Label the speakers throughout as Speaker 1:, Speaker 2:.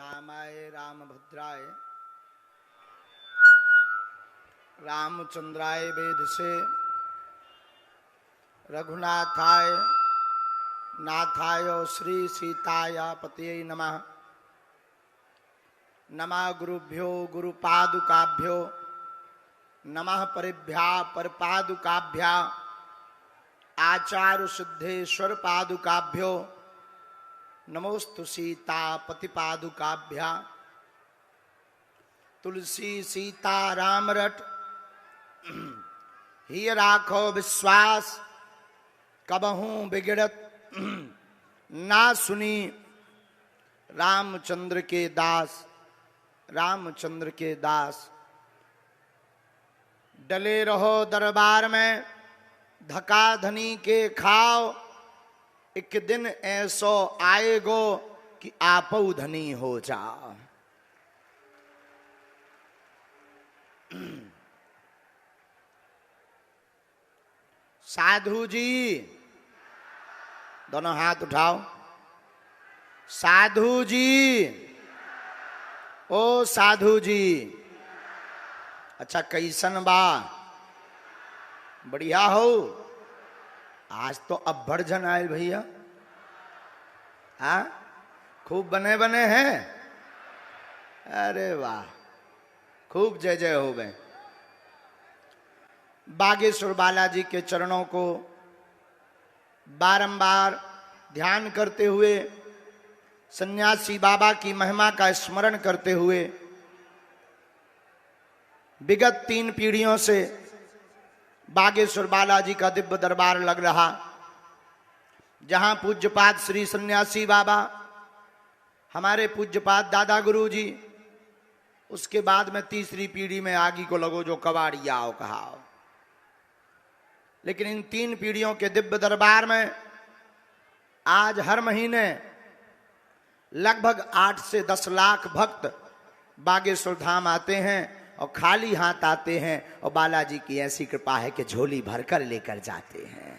Speaker 1: रामाय रामभद्राय रामचंद्राय वेधसे रघुनाथाय नाथाय श्री सीताय पतये नमः। नमः गुरुभ्यो गुरुपादुकाभ्यो नमः परिभ्या परपादुकाभ्या आचार्य सिद्धेश्वर पादुकाभ्यो नमोस्तु सीता पतिपादुकाभ्या। तुलसी सीता राम रट ही राखो विश्वास कबहूं बिगड़त ना सुनी रामचंद्र के दास। रामचंद्र के दास डले रहो दरबार में धका धनी के खाओ। एक दिन ऐसो आएगो कि आपऊ धनी हो जाओ। साधु जी दोनों हाथ उठाओ। साधु जी ओ साधु जी अच्छा कैसन बा? बढ़िया हो? आज तो अब्बड़ जन आए भैया। हाँ खूब बने बने हैं। अरे वाह खूब जय जय हो गए। बागेश्वर बालाजी के चरणों को बारंबार ध्यान करते हुए सन्यासी बाबा की महिमा का स्मरण करते हुए विगत 3 पीढ़ियों से बागेश्वर बालाजी का दिव्य दरबार लग रहा, जहां पूज्यपाद श्री सन्यासी बाबा हमारे पूज्यपाद दादा गुरु जी, उसके बाद में तीसरी पीढ़ी में आगे को लगो जो कबाड़िया हो कहा। लेकिन इन 3 पीढ़ियों के दिव्य दरबार में आज हर महीने लगभग 8 से 10 लाख भक्त बागेश्वर धाम आते हैं और खाली हाथ आते हैं और बालाजी की ऐसी कृपा है कि झोली भरकर लेकर जाते हैं।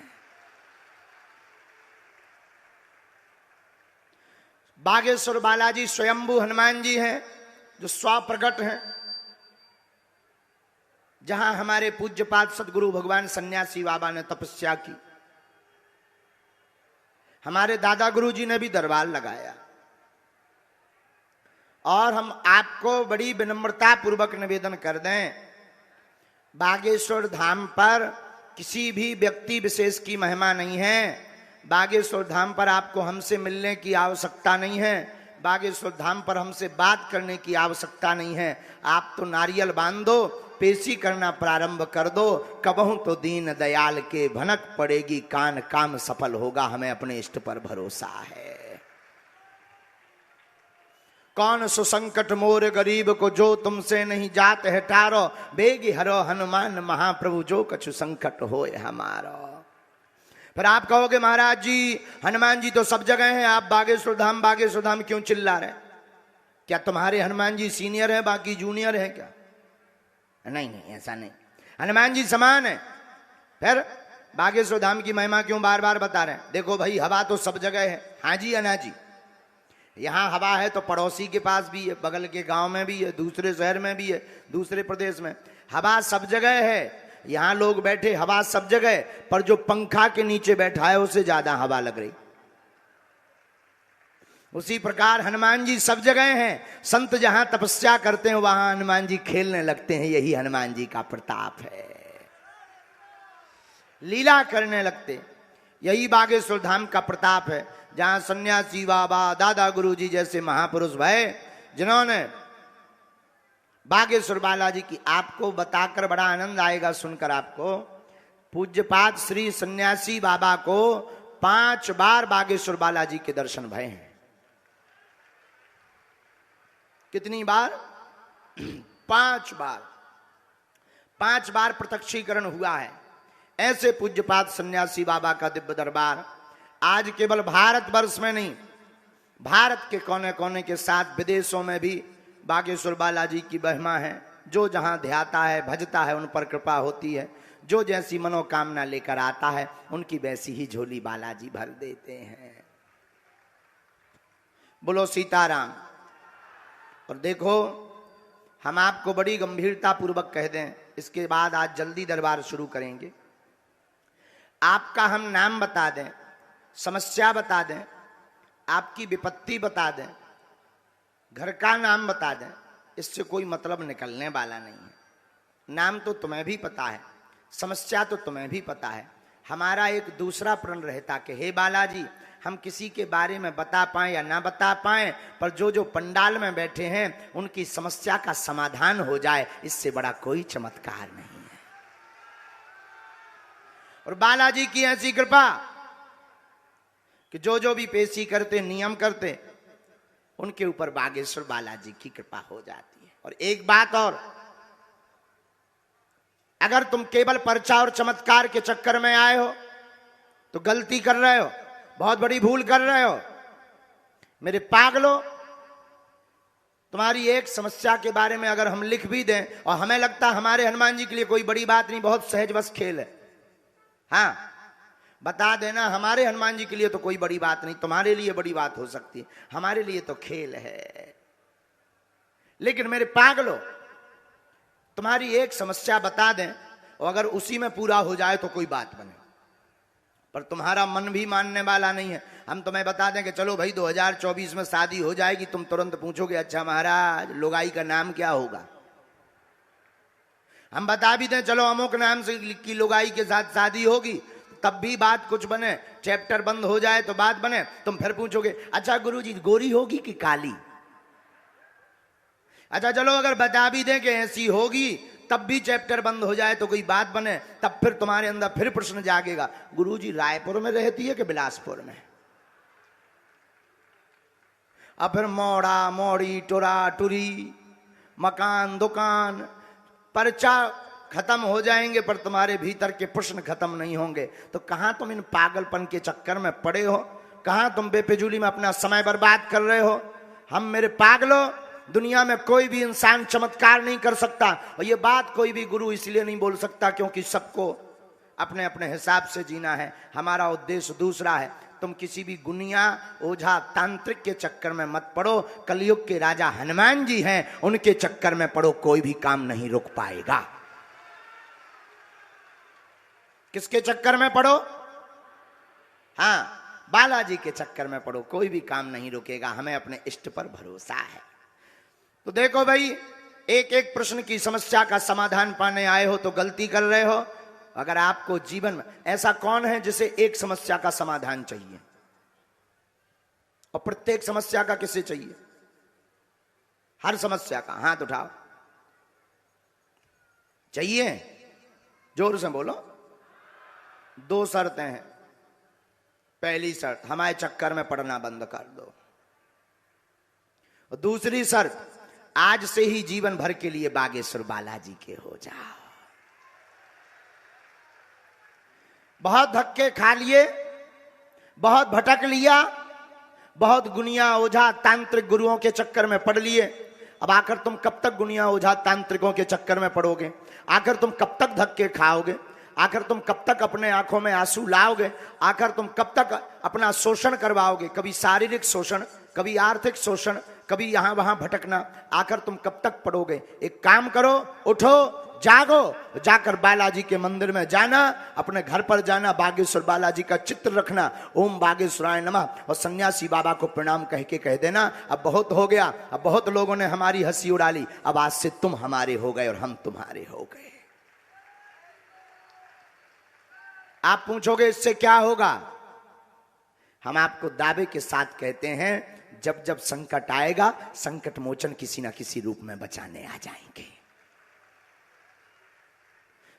Speaker 1: बागेश्वर बालाजी स्वयंभू हनुमान जी हैं जो स्वप्रकट हैं। जहां हमारे पूज्यपाद सदगुरु भगवान सन्यासी बाबा ने तपस्या की, हमारे दादा गुरु जी ने भी दरबार लगाया। और हम आपको बड़ी विनम्रता पूर्वक निवेदन कर दें, बागेश्वर धाम पर किसी भी व्यक्ति विशेष की महिमा नहीं है। बागेश्वर धाम पर आपको हमसे मिलने की आवश्यकता नहीं है। बागेश्वर धाम पर हमसे बात करने की आवश्यकता नहीं है। आप तो नारियल बांध दो, पेशी करना प्रारंभ कर दो, कबहू तो दीन दयाल के भनक पड़ेगी कान, काम सफल होगा। हमें अपने इष्ट पर भरोसा है। कौन सो संकट मोर गरीब को जो तुमसे नहीं जात है टारो, बेगी हरो हनुमान महाप्रभु जो कछु संकट होए हमारो। फिर आप कहोगे महाराज जी हनुमान जी तो सब जगह हैं, आप बागेश्वर धाम क्यों चिल्ला रहे? क्या तुम्हारे हनुमान जी सीनियर है बाकी जूनियर है क्या? नहीं नहीं ऐसा नहीं, हनुमान जी समान है। फिर बागेश्वर धाम की महिमा क्यों बार बार बता रहे हैं? देखो भाई हवा तो सब जगह है। हाँ जी अना जी, यहाँ हवा है तो पड़ोसी के पास भी है, बगल के गांव में भी है, दूसरे शहर में भी है, दूसरे प्रदेश में। हवा सब जगह है। यहाँ लोग बैठे हवा सब जगह, पर जो पंखा के नीचे बैठा है उसे ज्यादा हवा लग रही। उसी प्रकार हनुमान जी सब जगह हैं। संत जहां तपस्या करते हैं वहां हनुमान जी खेलने लगते हैं। यही हनुमान जी का प्रताप है, लीला करने लगते। यही बागेश्वर धाम का प्रताप है, जहां सन्यासी बाबा दादा गुरु जी जैसे महापुरुष भय, जिन्होंने बागेश्वर बालाजी की, आपको बताकर बड़ा आनंद आएगा सुनकर आपको, पूज्यपाद श्री सन्यासी बाबा को 5 बार बागेश्वर बालाजी के दर्शन भय हैं। कितनी बार? 5 बार। 5 बार प्रत्यक्षीकरण हुआ है। ऐसे पूज्यपाद सन्यासी बाबा का दिव्य दरबार आज केवल भारतवर्ष में नहीं, भारत के कोने कोने के साथ विदेशों में भी बागेश्वर बालाजी की महिमा है। जो जहां ध्याता है भजता है उन पर कृपा होती है। जो जैसी मनोकामना लेकर आता है उनकी वैसी ही झोली बालाजी भर देते हैं। बोलो सीताराम। और देखो, हम आपको बड़ी गंभीरता पूर्वक कह दें, इसके बाद आज जल्दी दरबार शुरू करेंगे। आपका हम नाम बता दें, समस्या बता दें, आपकी विपत्ति बता दें, घर का नाम बता दें, इससे कोई मतलब निकलने वाला नहीं है। नाम तो तुम्हें भी पता है, समस्या तो तुम्हें भी पता है। हमारा एक दूसरा प्रण रहता कि हे बालाजी, हम किसी के बारे में बता पाएं या ना बता पाएं, पर जो पंडाल में बैठे हैं उनकी समस्या का समाधान हो जाए, इससे बड़ा कोई चमत्कार नहीं है। और बालाजी की ऐसी कृपा कि जो भी पेशी करते, नियम करते, उनके ऊपर बागेश्वर बालाजी की कृपा हो जाती है। और एक बात और, अगर तुम केवल पर्चा और चमत्कार के चक्कर में आए हो तो गलती कर रहे हो, बहुत बड़ी भूल कर रहे हो। मेरे पागलो, तुम्हारी एक समस्या के बारे में अगर हम लिख भी दें और हमें लगता हमारे हनुमान जी के लिए कोई बड़ी बात नहीं, बहुत सहज बस खेल है, हाँ बता देना, हमारे हनुमान जी के लिए तो कोई बड़ी बात नहीं, तुम्हारे लिए बड़ी बात हो सकती है, हमारे लिए तो खेल है। लेकिन मेरे पागलो, तुम्हारी एक समस्या बता दें और अगर उसी में पूरा हो जाए तो कोई बात बने, पर तुम्हारा मन भी मानने वाला नहीं है। हम तुम्हें बता दें कि चलो भाई 2024 में शादी हो जाएगी, तुम तुरंत पूछोगे अच्छा महाराज लोगाई का नाम क्या होगा। हम बता भी दें चलो अमुक नाम से की लोगाई के साथ शादी होगी, तब भी बात कुछ बने, चैप्टर बंद हो जाए तो बात बने, तुम फिर पूछोगे अच्छा गुरुजी गोरी होगी कि काली। अच्छा चलो अगर बता भी दें कि ऐसी होगी, तब भी चैप्टर बंद हो जाए तो कोई बात बने, तब फिर तुम्हारे अंदर फिर प्रश्न जागेगा, गुरुजी रायपुर में रहती है कि बिलासपुर में। अब फिर मोड़ा मोड़ी, टुरा टुरी, मकान दुकान, पर्चा खत्म हो जाएंगे, पर तुम्हारे भीतर के प्रश्न खत्म नहीं होंगे। तो कहां तुम इन पागलपन के चक्कर में पड़े हो, कहां तुम बेफिजूली में अपना समय बर्बाद कर रहे हो। हम मेरे पागलों, दुनिया में कोई भी इंसान चमत्कार नहीं कर सकता, और ये बात कोई भी गुरु इसलिए नहीं बोल सकता क्योंकि सबको अपने अपने हिसाब से जीना है। हमारा उद्देश्य दूसरा है। तुम किसी भी गुनिया, ओझा, तांत्रिक के चक्कर में मत पड़ो। कलयुग के राजा हनुमान जी हैं, उनके चक्कर में पड़ो, कोई भी काम नहीं रुक पाएगा। किसके चक्कर में पड़ो? हाँ, बालाजी के चक्कर में पड़ो, कोई भी काम नहीं रुकेगा। हमें अपने इष्ट पर भरोसा है। तो देखो भाई, एक एक प्रश्न की समस्या का समाधान पाने आए हो तो गलती कर रहे हो। अगर आपको जीवन में ऐसा कौन है जिसे एक समस्या का समाधान चाहिए, और प्रत्येक समस्या का किसे चाहिए? हर समस्या का हाथ उठाओ। चाहिए? जोर से बोलो। दो शर्तें हैं। पहली शर्त, हमारे चक्कर में पड़ना बंद कर दो। और दूसरी शर्त, आज से ही जीवन भर के लिए बागेश्वर बालाजी के हो जाओ। बहुत धक्के खा लिए, बहुत भटक लिया, बहुत गुनिया ओझा तांत्रिक गुरुओं के चक्कर में पड़ लिए। अब आखिर तुम कब तक गुनिया ओझा तांत्रिकों के चक्कर में पड़ोगे? आखिर तुम कब तक धक्के खाओगे? आखिर तुम कब तक अपने आंखों में आंसू लाओगे? आखिर तुम कब तक अपना शोषण करवाओगे? कभी शारीरिक शोषण, कभी आर्थिक शोषण, कभी यहां वहां भटकना। आखिर तुम कब तक पड़ोगे? एक काम करो, उठो, जागो, जाकर बालाजी के मंदिर में जाना, अपने घर पर जाना, बागेश्वर बालाजी का चित्र रखना, ओम बागेश्वराय नमः, और सन्यासी बाबा को प्रणाम कह के कह देना अब बहुत हो गया, अब बहुत लोगों ने हमारी हंसी उड़ा ली, अब आज से तुम हमारे हो गए और हम तुम्हारे हो गए। आप पूछोगे इससे क्या होगा? हम आपको दावे के साथ कहते हैं, जब जब संकट आएगा, संकट मोचन किसी ना किसी रूप में बचाने आ जाएंगे।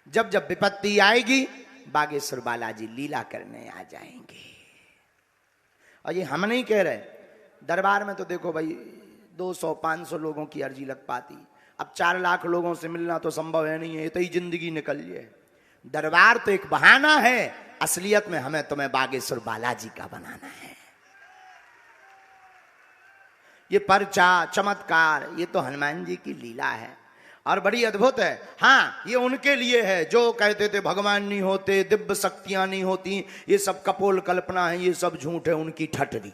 Speaker 1: जब जब विपत्ति आएगी, बागेश्वर बालाजी लीला करने आ जाएंगे। और ये हम नहीं कह रहे, दरबार में तो देखो भाई 200-500 लोगों की अर्जी लग पाती। अब 4 लाख लोगों से मिलना तो संभव है नहीं है, तो ही जिंदगी निकल जाए। दरबार तो एक बहाना है, असलियत में हमें तुम्हें बागेश्वर बालाजी का बनाना है। ये पर्चा, चमत्कार, ये तो हनुमान जी की लीला है और बड़ी अद्भुत है। हाँ, ये उनके लिए है जो कहते थे भगवान नहीं होते, दिव्य शक्तियां नहीं होती, ये सब कपोल कल्पना है, ये सब झूठ है, उनकी ठटरी।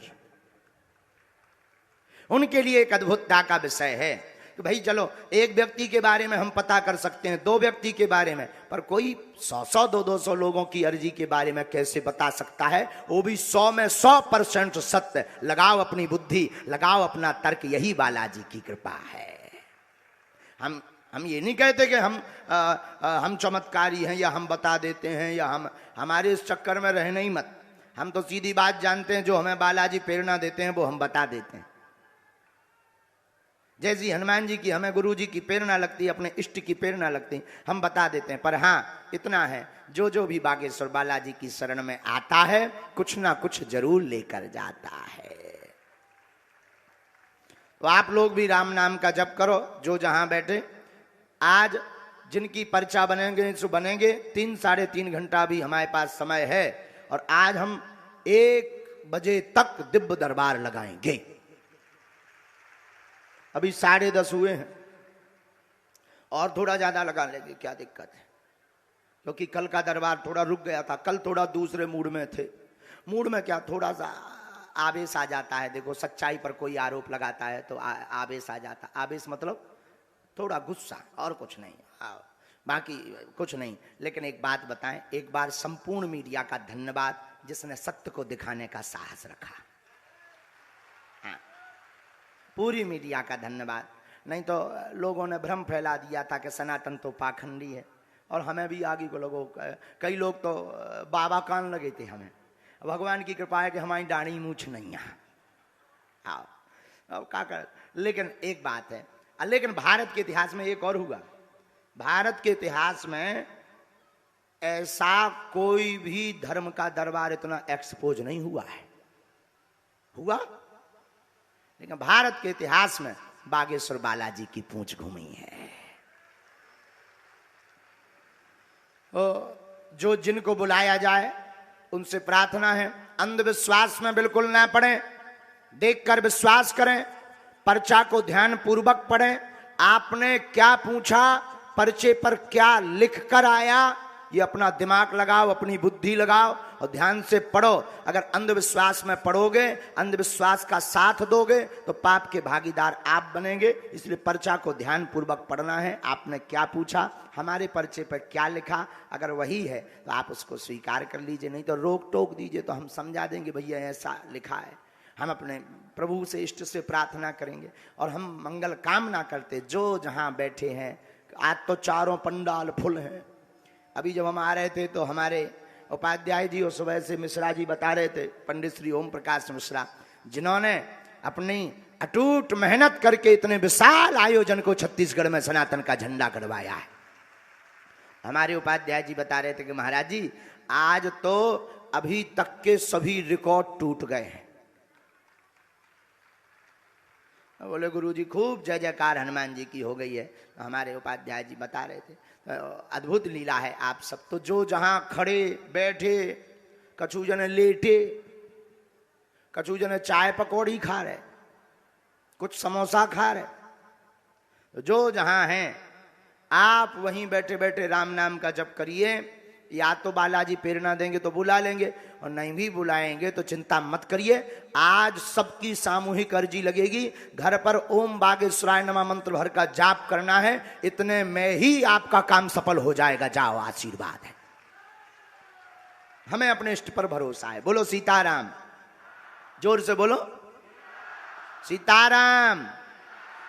Speaker 1: उनके लिए एक अद्भुतता का विषय है कि भाई चलो एक व्यक्ति के बारे में हम पता कर सकते हैं, 2 व्यक्ति के बारे में, पर कोई 100 200 लोगों की अर्जी के बारे में कैसे बता सकता है, वो भी 100 में 100% सत्य। लगाओ अपनी बुद्धि, लगाओ अपना तर्क, यही बालाजी की कृपा है। हम ये नहीं कहते कि हम चमत्कारी हैं या हम बता देते हैं, या हमारे इस चक्कर में रहने ही मत। हम तो सीधी बात जानते हैं, जो हमें बालाजी प्रेरणा देते हैं वो हम बता देते हैं। जैसी हनुमान जी की हमें गुरु जी की प्रेरणा लगती है, अपने इष्ट की प्रेरणा लगती है, हम बता देते हैं। पर हाँ इतना है, जो भी बागेश्वर बालाजी की शरण में आता है कुछ ना कुछ जरूर लेकर जाता है। तो आप लोग भी राम नाम का जप करो, जो जहां बैठे। आज जिनकी पर्चा बनेंगे सो बनेंगे, 3 साढ़े 3 घंटा भी हमारे पास समय है, और आज हम 1 बजे तक दिव्य दरबार लगाएंगे। अभी 10:30 हुए हैं, और थोड़ा ज्यादा लगा लेंगे, क्या दिक्कत है, क्योंकि कल का दरबार थोड़ा रुक गया था। कल थोड़ा दूसरे मूड में थे। मूड में क्या, थोड़ा सा आवेश आ जाता है। देखो सच्चाई पर कोई आरोप लगाता है तो आवेश आ जाता। आवेश मतलब थोड़ा गुस्सा, और कुछ नहीं, बाकी कुछ नहीं। लेकिन एक बात बताएं, एक बार संपूर्ण मीडिया का धन्यवाद जिसने सत्य को दिखाने का साहस रखा। हाँ, पूरी मीडिया का धन्यवाद। नहीं तो लोगों ने भ्रम फैला दिया था कि सनातन तो पाखंडी है, और हमें भी आगे को लोगों, कई लोग तो बाबा कान लगे थे हमें। भगवान की कृपा है कि हमारी दाढ़ी मूछ नहीं है। हाँ, अब क्या कर। लेकिन एक बात है, लेकिन भारत के इतिहास में एक और हुआ। भारत के इतिहास में ऐसा कोई भी धर्म का दरबार इतना एक्सपोज नहीं हुआ है। हुआ, लेकिन भारत के इतिहास में बागेश्वर बालाजी की पूंछ घूमी है। जो जिनको बुलाया जाए उनसे प्रार्थना है, अंधविश्वास में बिल्कुल ना पड़े, देखकर विश्वास करें, पर्चा को ध्यान पूर्वक पढ़ें। आपने क्या पूछा, पर्चे पर क्या लिख कर आया, ये अपना दिमाग लगाओ, अपनी बुद्धि लगाओ और ध्यान से पढ़ो। अगर अंधविश्वास में पढ़ोगे, अंधविश्वास का साथ दोगे तो पाप के भागीदार आप बनेंगे। इसलिए पर्चा को ध्यान पूर्वक पढ़ना है। आपने क्या पूछा, हमारे पर्चे पर क्या लिखा, अगर वही है तो आप उसको स्वीकार कर लीजिए, नहीं तो रोक टोक दीजिए तो हम समझा देंगे भैया ऐसा लिखा है। हम अपने प्रभु से, इष्ट से प्रार्थना करेंगे और हम मंगल कामना करते जो जहां बैठे हैं। आज तो चारों पंडाल फुल हैं। अभी जब हम आ रहे थे तो हमारे उपाध्याय जी और सुबह से मिश्रा जी बता रहे थे, पंडित श्री ओम प्रकाश मिश्रा, जिन्होंने अपनी अटूट मेहनत करके इतने विशाल आयोजन को छत्तीसगढ़ में सनातन का झंडा गड़वाया है। हमारे उपाध्याय जी बता रहे थे कि महाराज जी आज तो अभी तक के सभी रिकॉर्ड टूट गए हैं। बोले गुरु जी खूब जय जयकार हनुमान जी की हो गई है। तो हमारे उपाध्याय जी बता रहे थे अद्भुत लीला है। आप सब तो जो जहां खड़े बैठे, कछु जने लेटे, कछु जने चाय पकौड़ी खा रहे, कुछ समोसा खा रहे, जो जहां हैं आप वहीं बैठे बैठे राम नाम का जप करिए। या तो बालाजी प्रेरणा देंगे तो बुला लेंगे, और नहीं भी बुलाएंगे तो चिंता मत करिए। आज सबकी सामूहिक अर्जी लगेगी। घर पर ओम बागेश्वराय नमः मंत्र भर का जाप करना है, इतने में ही आपका काम सफल हो जाएगा। जाओ, आशीर्वाद है। हमें अपने इष्ट पर भरोसा है। बोलो सीताराम, जोर से बोलो सीताराम।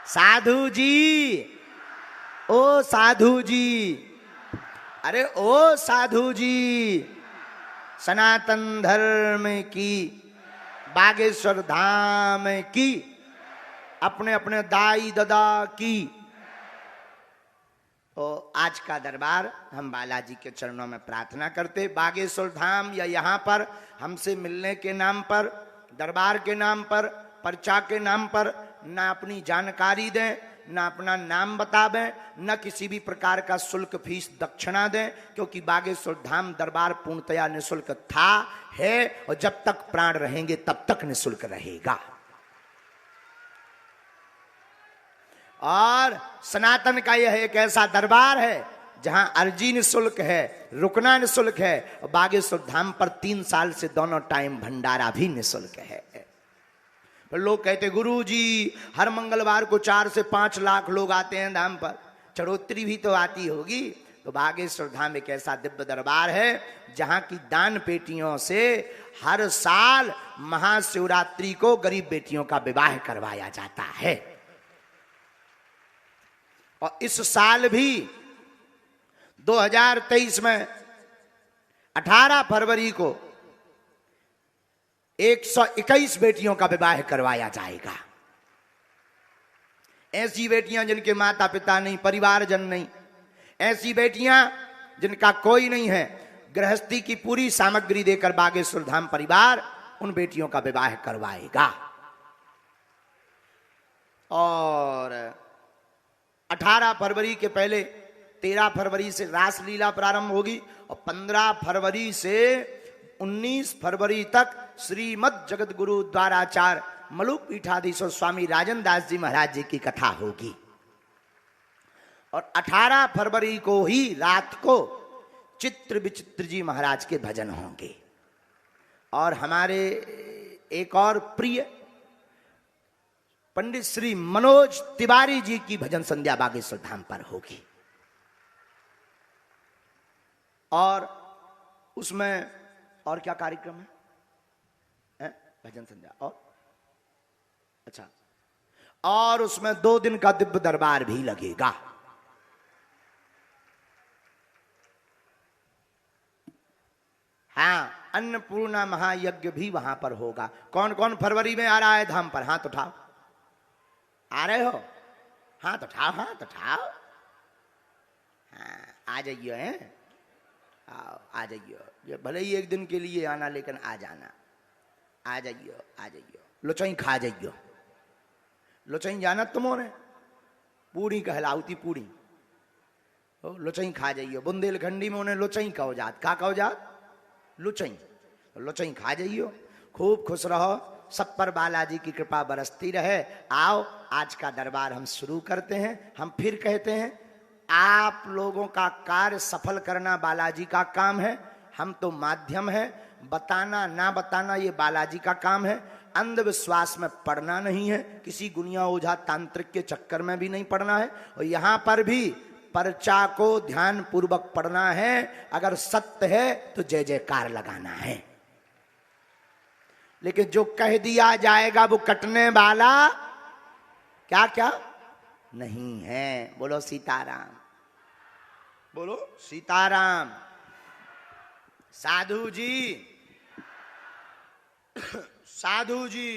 Speaker 1: साधु जी, ओ साधु जी, अरे ओ साधु जी, सनातन धर्म की, बागेश्वर धाम की, अपने अपने दाई ददा की। तो आज का दरबार हम बालाजी के चरणों में प्रार्थना करते, बागेश्वर धाम या यहाँ पर हमसे मिलने के नाम पर, दरबार के नाम पर, पर्चा के नाम पर ना अपनी जानकारी दें, ना अपना नाम बतावें, न किसी भी प्रकार का शुल्क फीस दक्षिणा दें, क्योंकि बागेश्वर धाम दरबार पूर्णतया निःशुल्क था, है, और जब तक प्राण रहेंगे तब तक निःशुल्क रहेगा। और सनातन का यह एक ऐसा दरबार है जहां अर्जी निःशुल्क है, रुकना निःशुल्क है, और बागेश्वर धाम पर 3 साल से दोनों टाइम भंडारा भी निःशुल्क है। फिर लोग कहते गुरु जी हर मंगलवार को 4 से 5 लाख लोग आते हैं धाम पर, चढ़ोतरी भी तो आती होगी। तो बागेश्वर धाम एक ऐसा दिव्य दरबार है जहां की दान पेटियों से हर साल महाशिवरात्रि को गरीब बेटियों का विवाह करवाया जाता है। और इस साल भी 2023 में 18 फरवरी को 121 बेटियों का विवाह करवाया जाएगा। ऐसी बेटियां जिनके माता पिता नहीं, परिवारजन नहीं, ऐसी बेटियां जिनका कोई नहीं है, गृहस्थी की पूरी सामग्री देकर बागेश्वर धाम परिवार उन बेटियों का विवाह करवाएगा। और 18 फरवरी के पहले 13 फरवरी से रासलीला प्रारंभ होगी और 15 फरवरी से 19 फरवरी तक श्रीमद जगत गुरु द्वाराचार्य मलुक पीठाधीश्वर स्वामी राजन दास जी महाराज जी की कथा होगी। और 18 फरवरी को ही रात को चित्र विचित्र जी महाराज के भजन होंगे। और हमारे एक और प्रिय पंडित श्री मनोज तिवारी जी की भजन संध्या बागेश्वर धाम पर होगी। और उसमें और क्या कार्यक्रम है? भजन संध्या और अच्छा, और उसमें 2 दिन का दिव्य दरबार भी लगेगा। हाँ, अन्नपूर्णा महायज्ञ भी वहां पर होगा। कौन कौन फरवरी में आ रहा है धाम पर? हाथ उठाओ। आ रहे हो? हाथ उठाओ, हाथ उठाओ। हाँ, आ जाइए हैं, आओ आ जाइए। ये भले ही एक दिन के लिए आना, लेकिन आ जाना। आ जाइए, आ जाइए। लोचई खा जाइए। लोचई जाना तुमों ने? पूरी कहलाउती पूरी। लोचई खा जाइए। बुंदेलखंडी में उन्हें लोचई कहो जात। का कहो जात? लुचई। लुचई खा जाइयो, खूब खुश रहो, सब पर बालाजी की कृपा बरसती रहे। आओ, आज का दरबार हम शुरू करते हैं। हम फिर कहते हैं, आप लोगों का कार्य सफल करना बालाजी का काम है। हम तो माध्यम है, बताना ना बताना ये बालाजी का काम है। अंधविश्वास में पड़ना नहीं है, किसी गुनिया ओझा तांत्रिक के चक्कर में भी नहीं पड़ना है। और यहां पर भी पर्चा को ध्यान पूर्वक पढ़ना है। अगर सत्य है तो जय जयकार लगाना है, लेकिन जो कह दिया जाएगा वो कटने वाला क्या क्या नहीं है। बोलो सीताराम, बोलो सीताराम। साधु जी, साधु जी।